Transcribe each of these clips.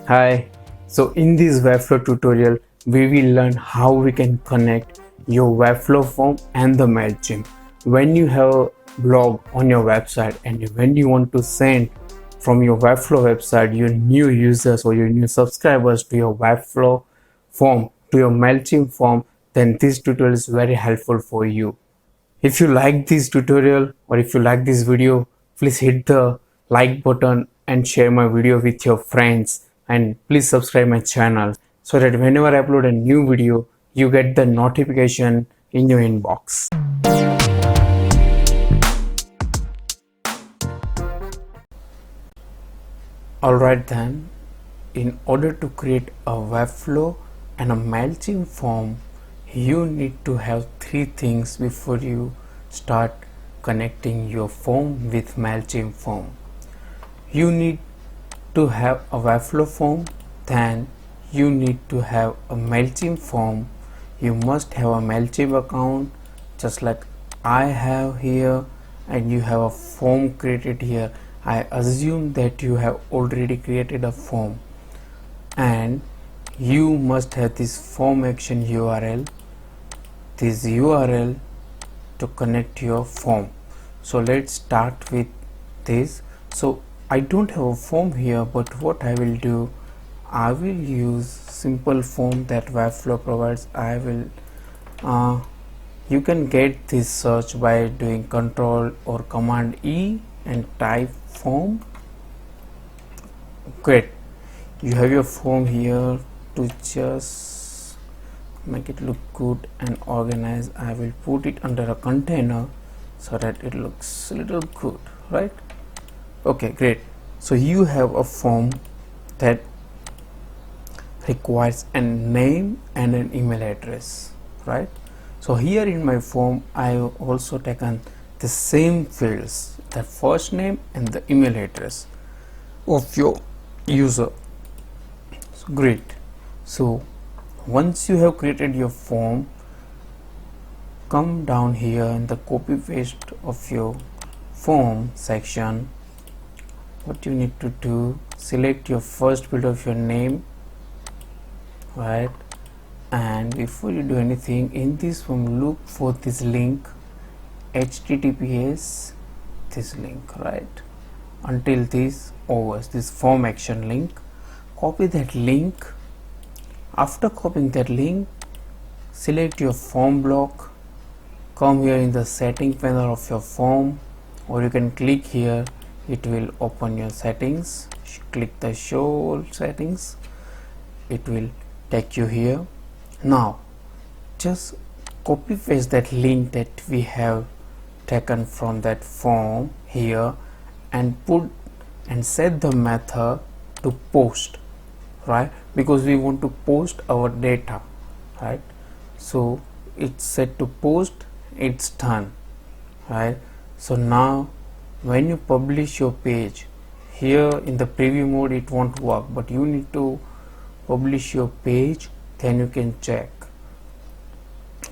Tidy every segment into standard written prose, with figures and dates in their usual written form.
Hi, so in this Webflow tutorial, we will learn how we can connect your Webflow form and the Mailchimp. When you have a blog on your website and when you want to send from your Webflow website your new users or your new subscribers to your Webflow form, to your Mailchimp form, then this tutorial is very helpful for you. If you like this tutorial or if you like this video, please hit the like button and share my video with your friends, and please subscribe my channel so that whenever I upload a new video, you get the notification in your inbox. Alright then, in order to create a Webflow and a Mailchimp form, you need to have three things before you start connecting your form with Mailchimp form. You need to have a Webflow form, then you need to have a Mailchimp form. You must have a Mailchimp account just like I have here, and you have a form created here. I assume that you have already created a form, and you must have this form action URL, this URL to connect your form. So let's start with this. So I don't have a form here, but what I will do, I will use simple form that Webflow provides. You can get this search by doing Control or Command E and type form. Great, you have your form here. To just make it look good and organized, I will put it under a container so that it looks a little good, right? Okay, great. So you have a form that requires a name and an email address, right? So here in my form, I have also taken the same fields, the first name and the email address of your user. So great. So once you have created your form, come down here in the copy paste of your form section. What you need to do, select your first field of your name, right? And before you do anything in this form, look for this link, https, this link, right? Until this over, this form action link. Copy that link. After copying that link, select your form block, come here in the setting panel of your form, or you can click here, it will open your settings. Click the show all settings, it will take you here. Now just copy paste that link that we have taken from that form here and put and set the method to post, right? Because we want to post our data, right? So it's set to post, it's done, right? So now when you publish your page here in the preview mode, it won't work, but you need to publish your page, then you can check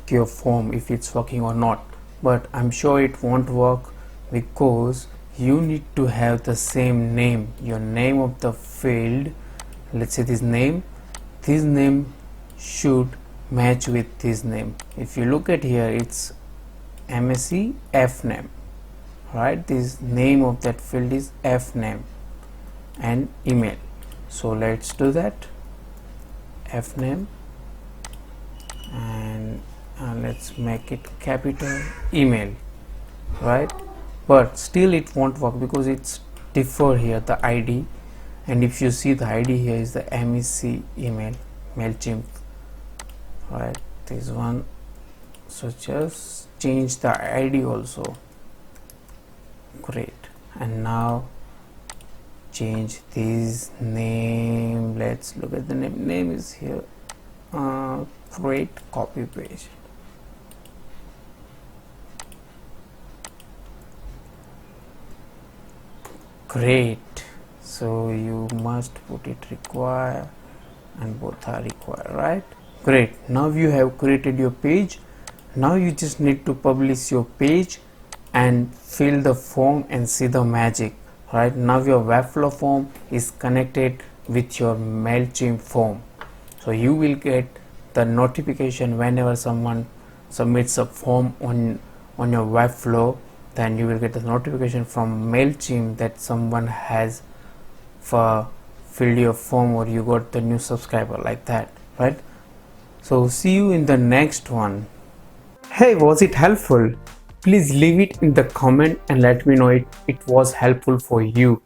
your form if it's working or not. But I'm sure it won't work because you need to have the same name, your name of the field. Let's say this name should match with this name. If you look at here, it's MSc fname, right? This name of that field is fname and email. So let's do that, fname, and let's make it capital, email, right? But still it won't work because it's differ here, the ID, and if you see the ID here is the MEC email, Mailchimp, right? This one. So just change the ID also. Great. And now change this name. Let's look at the name is here. Great, copy paste. Great. So you must put it require, and both are required, right? Great. Now you have created your page. Now you just need to publish your page and fill the form and see the magic, right? Now your Webflow form is connected with your Mailchimp form. So you will get the notification whenever someone submits a form on your Webflow. Then you will get the notification from Mailchimp that someone has filled your form, or you got the new subscriber, like that, right? So see you in the next one. Hey, was it helpful? Please leave it in the comment and let me know it was helpful for you.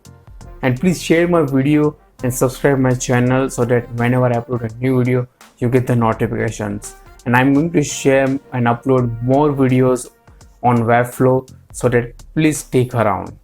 And please share my video and subscribe my channel so that whenever I upload a new video, you get the notifications. And I'm going to share and upload more videos on Webflow, so that please stick around.